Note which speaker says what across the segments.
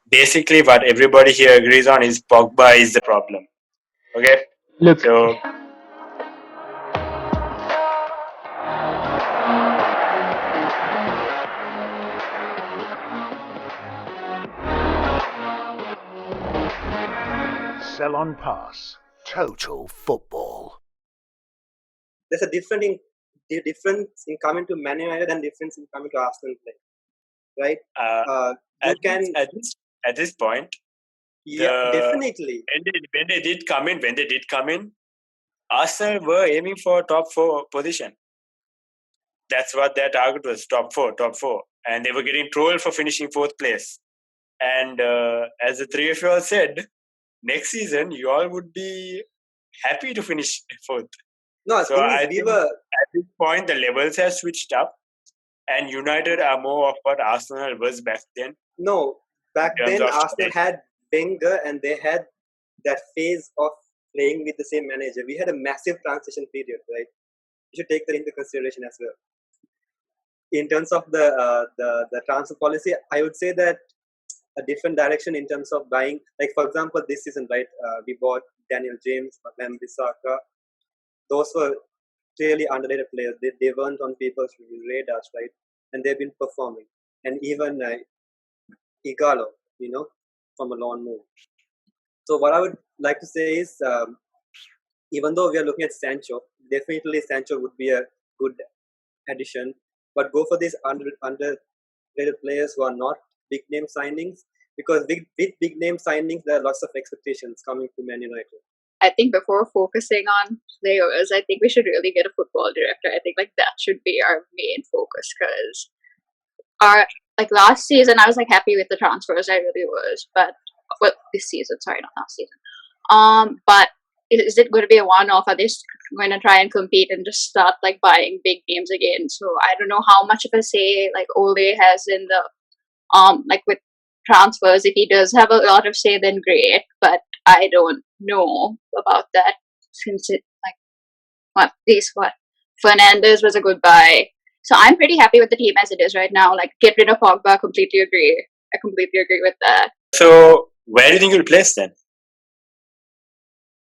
Speaker 1: basically what everybody here agrees on is Pogba is the problem. Okay,
Speaker 2: Look,
Speaker 1: so
Speaker 3: Ceylon Pass. Total football.
Speaker 4: There's a difference in coming to Man United and difference in coming to Arsenal play, right? You can
Speaker 1: at this point,
Speaker 4: definitely.
Speaker 1: when they did come in, Arsenal were aiming for top 4 position. That's what their target was, top four. And they were getting trolled for finishing 4th place. And as the three of you all said, next season, you all would be happy to finish 4th.
Speaker 4: No,
Speaker 1: so I think at this point, the levels have switched up. And United are more of what Arsenal was back then.
Speaker 4: No, back then Arsenal had Wenger and they had that phase of playing with the same manager. We had a massive transition period, right? You should take that into consideration as well. In terms of the transfer policy, I would say that a different direction in terms of buying. Like for example, this season, right? We bought Daniel James, Wan-Bissaka. Those were clearly underrated players. They weren't on people's radars, right? And they've been performing. And even Igalo, from a loan move. So what I would like to say is, even though we are looking at Sancho, definitely Sancho would be a good addition. But go for these underrated players who are not big name signings, because with big name signings, there are lots of expectations coming to Man United.
Speaker 5: I think before focusing on players, I think we should really get a football director. I think that should be our main focus, because our last season I was happy with the transfers. I really was, but this season, sorry, not last season. But is it going to be a one-off? Are they going to try and compete and just start buying big names again? So I don't know how much of a say Ole has in the with transfers. If he does have a lot of say, then great. But I don't know about that, since it Fernandes was a good buy. So I'm pretty happy with the team as it is right now. Get rid of Pogba. Completely agree. I completely agree with that.
Speaker 1: So where do you think you'll place then?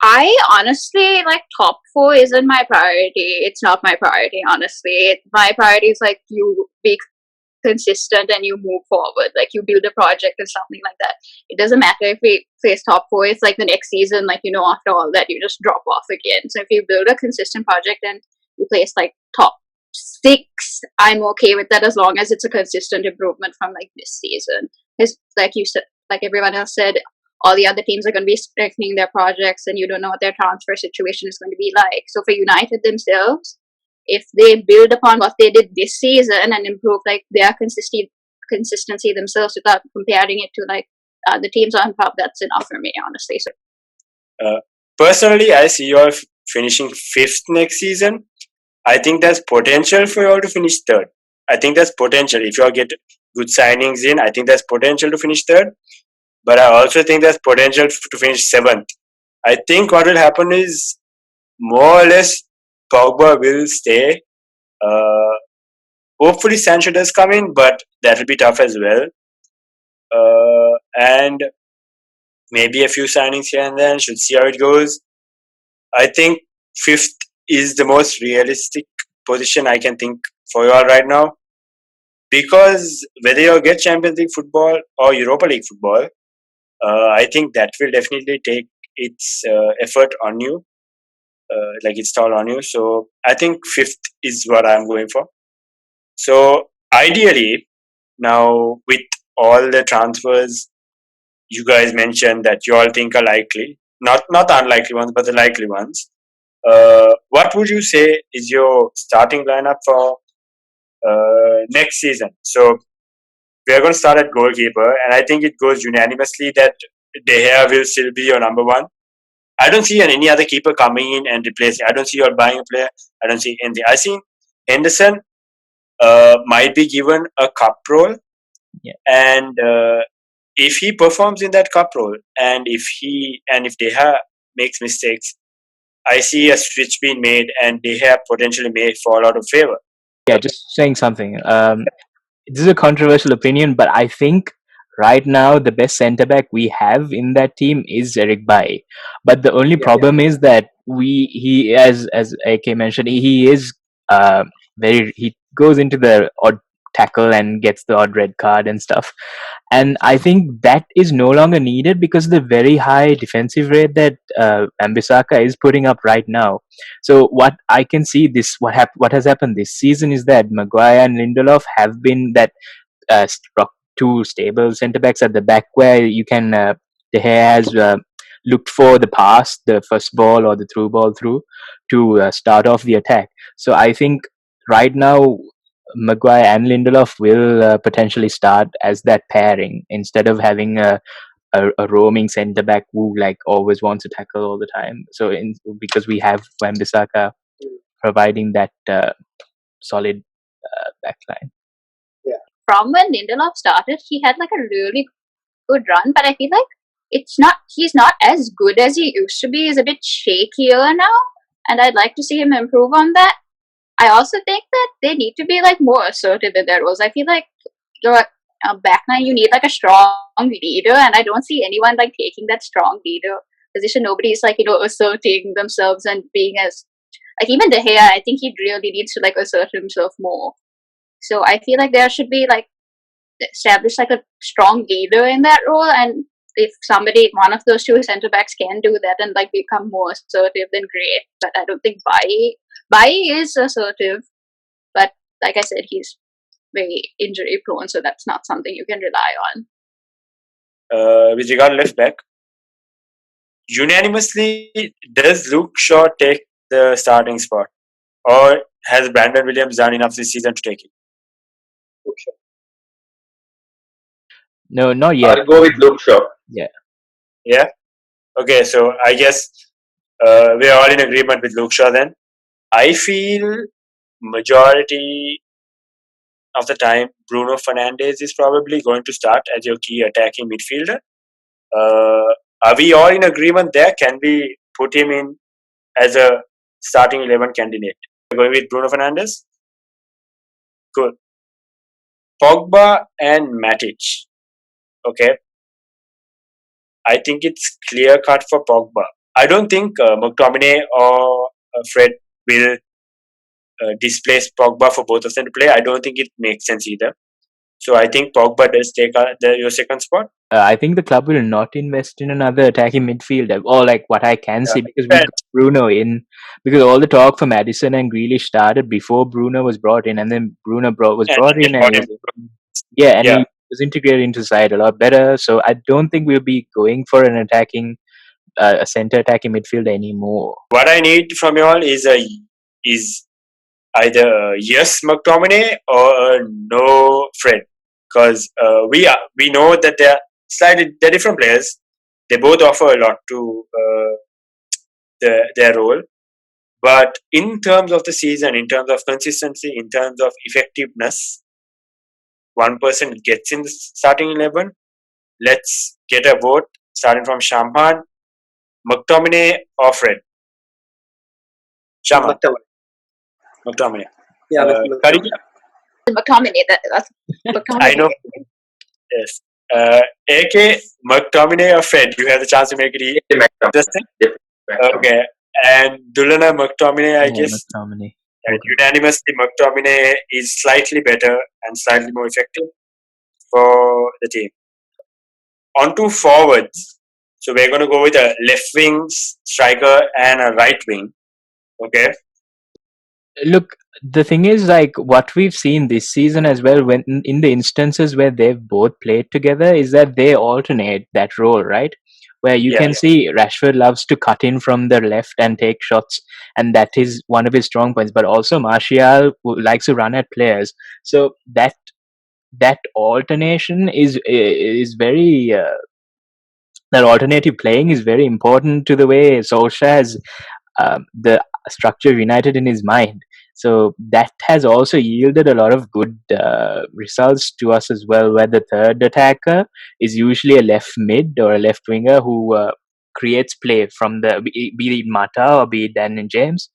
Speaker 5: I honestly top 4 isn't my priority. It's not my priority, honestly. My priority is you be consistent and you move forward. You build a project or something like that. It doesn't matter if we place top 4. It's the next season, after all that, you just drop off again. So if you build a consistent project and you place top 6, I'm okay with that, as long as it's a consistent improvement from this season. Because you said, everyone else said, all the other teams are going to be strengthening their projects, and you don't know what their transfer situation is going to be like. So for United themselves, if they build upon what they did this season and improve their consistency themselves without comparing it to the teams on top, that's enough for me, honestly. So
Speaker 1: personally, I see you all finishing 5th next season. I think there's potential for you all to finish 3rd. I think there's potential. If you all get good signings in, I think there's potential to finish 3rd. But I also think there's potential to finish 7th. I think what will happen is, more or less, Pogba will stay. Hopefully Sancho does come in, but that will be tough as well. And maybe a few signings here and then. Should see how it goes. I think 5th is the most realistic position I can think for you all right now. Because whether you get Champions League football or Europa League football, I think that will definitely take its effort on you, its toll on you. So I think 5th is what I'm going for. So ideally, now with all the transfers you guys mentioned that you all think are likely, not the unlikely ones, but the likely ones, what would you say is your starting lineup for next season? So we are going to start at goalkeeper, and I think it goes unanimously that De Gea will still be your number 1. I don't see any other keeper coming in and replacing. I don't see you all buying a player. I don't see anything. I see Henderson might be given a cup role, and if he performs in that cup role, and if De Gea makes mistakes, I see a switch being made, and De Gea potentially may fall out of favor.
Speaker 2: Yeah, just saying something. This is a controversial opinion, but I think right now the best centre back we have in that team is Eric Bailly. But the only problem is that he as AK mentioned, he is he goes into the odd tackle and gets the odd red card and stuff. And I think that is no longer needed because of the very high defensive rate that Ambisaka is putting up right now. So what I can see what has happened this season is that Maguire and Lindelof have been that two stable centre backs at the back where you can De Gea has looked for the pass, the first ball or the through ball through to start off the attack. So I think right now Maguire and Lindelof will potentially start as that pairing instead of having a roaming centre back who like always wants to tackle all the time. So because we have Wan-Bissaka providing that solid backline.
Speaker 5: From when Lindelof started, he had like a really good run, but I feel like he's not as good as he used to be. He's a bit shakier now, and I'd like to see him improve on that. I also think that they need to be like more assertive in their roles. I feel like your backline, you need like a strong leader, and I don't see anyone like taking that strong leader position. Nobody's like asserting themselves and being as like even De Gea. I think he really needs to like assert himself more. So I feel like there should be like establish like a strong leader in that role, and if one of those two centre backs can do that and like become more assertive, then great. But I don't think Bailly is assertive, but like I said, he's very injury prone, so that's not something you can rely
Speaker 1: on. With regard to left back, unanimously, does Luke Shaw take the starting spot, or has Brandon Williams done enough this season to take it?
Speaker 4: Luke Shaw.
Speaker 2: No, not yet.
Speaker 6: I'll go with Luke Shaw.
Speaker 1: Yeah. Okay, so I guess we're all in agreement with Luke Shaw then. I feel majority of the time Bruno Fernandes is probably going to start as your key attacking midfielder. Are we all in agreement there? Can we put him in as a starting 11 candidate? Going with Bruno Fernandes? Cool. Pogba and Matic. Okay. I think it's clear cut for Pogba. I don't think McTominay or Fred will displace Pogba for both of them to play. I don't think it makes sense either. So I think Pogba does take your second spot.
Speaker 2: I think the club will not invest in another attacking midfielder, or like what I can see, because we got Bruno in, because all the talk for Maddison and Grealish started before Bruno was brought in, and then Bruno was brought in, and he was integrated into the side a lot better. So I don't think we'll be going for an attacking, a center attacking midfielder anymore.
Speaker 1: What I need from you all is either a yes McTominay or a no Fred, because we know that they're different players. They both offer a lot to their role, but in terms of the season, in terms of consistency, in terms of effectiveness, one person gets in the starting 11. Let's get a vote starting from Shamhan. McTominay or Fred? Shamhan. McTominay.
Speaker 4: Yeah,
Speaker 5: McTominay. That's McTominay.
Speaker 1: I know. Yes. AK, McTominay or Fred? You have the chance to make it interesting. Okay. And Dulana McTominay, I guess.
Speaker 2: McTominay.
Speaker 1: And unanimously, McTominay is slightly better and slightly more effective for the team. On to forwards. So we're going to go with a left wing striker and a right wing. Okay.
Speaker 2: Look, the thing is, like, what we've seen this season as well, when in the instances where they've both played together, is that they alternate that role, right? Where you can see Rashford loves to cut in from the left and take shots, and that is one of his strong points. But also Martial likes to run at players, so that alternation is very that alternative playing is very important to the way Solskjaer has the structure of United in his mind. So that has also yielded a lot of good results to us as well, where the third attacker is usually a left mid or a left winger who creates play from be it Mata or be it Dan and James.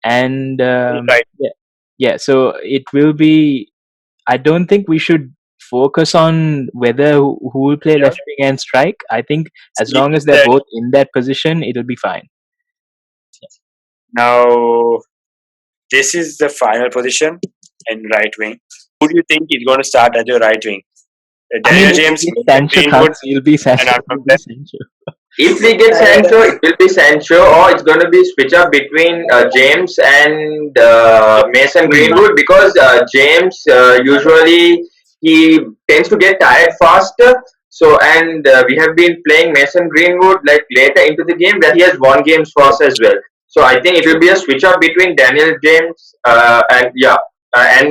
Speaker 2: And so it will be, I don't think we should focus on whether who will play left wing and strike. I think as long as they're both in that position, it'll be fine.
Speaker 1: Now, this is the final position in right wing. Who do you think is going to start at your right wing? Daniel James,
Speaker 2: if Sancho
Speaker 1: Greenwood,
Speaker 2: comes, he'll be Sancho.
Speaker 6: If we get Sancho, it will be Sancho, or it's going to be switch up between James and Mason Greenwood, because James usually he tends to get tired faster. So, and we have been playing Mason Greenwood like later into the game where he has won games for us as well. So I think it will be a switch up between Daniel James and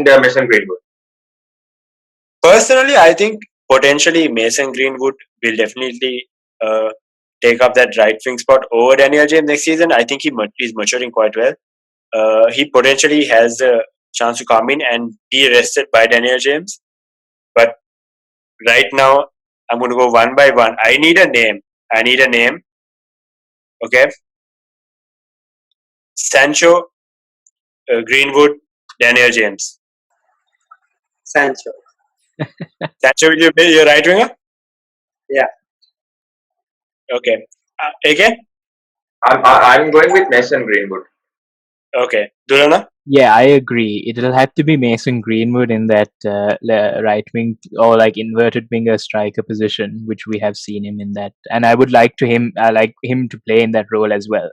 Speaker 6: Mason Greenwood.
Speaker 1: Personally, I think potentially Mason Greenwood will definitely take up that right wing spot over Daniel James next season. I think he's maturing quite well. He potentially has a chance to come in and be rested by Daniel James. But right now, I'm going to go one by one. I need a name. Okay. Sancho, Greenwood, Daniel James.
Speaker 4: Sancho.
Speaker 1: Sancho, will you be your right winger?
Speaker 4: Yeah.
Speaker 1: Okay. Again?
Speaker 6: I'm going with Mason Greenwood.
Speaker 1: Okay. Durana?
Speaker 2: Yeah, I agree. It'll have to be Mason Greenwood in that right wing or like inverted winger striker position, which we have seen him in that. And I would like him to play in that role as well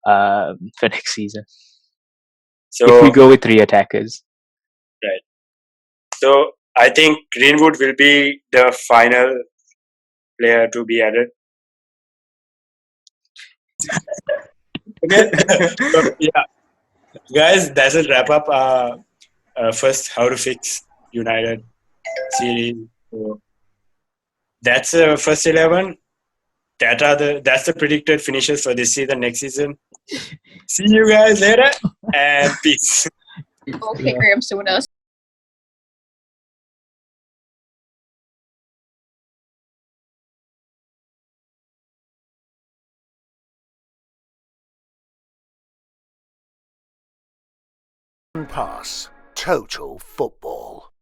Speaker 2: for next season.
Speaker 1: So
Speaker 2: if we go with 3 attackers.
Speaker 1: Right. So I think Greenwood will be the final player to be added. Okay. So, yeah. Guys, that's a wrap up first how to fix United series. So that's the first 11. That's the predicted finishes for this season, next season. See you guys later and peace.
Speaker 5: Okay, Graham Souness.
Speaker 3: Pass. Total football.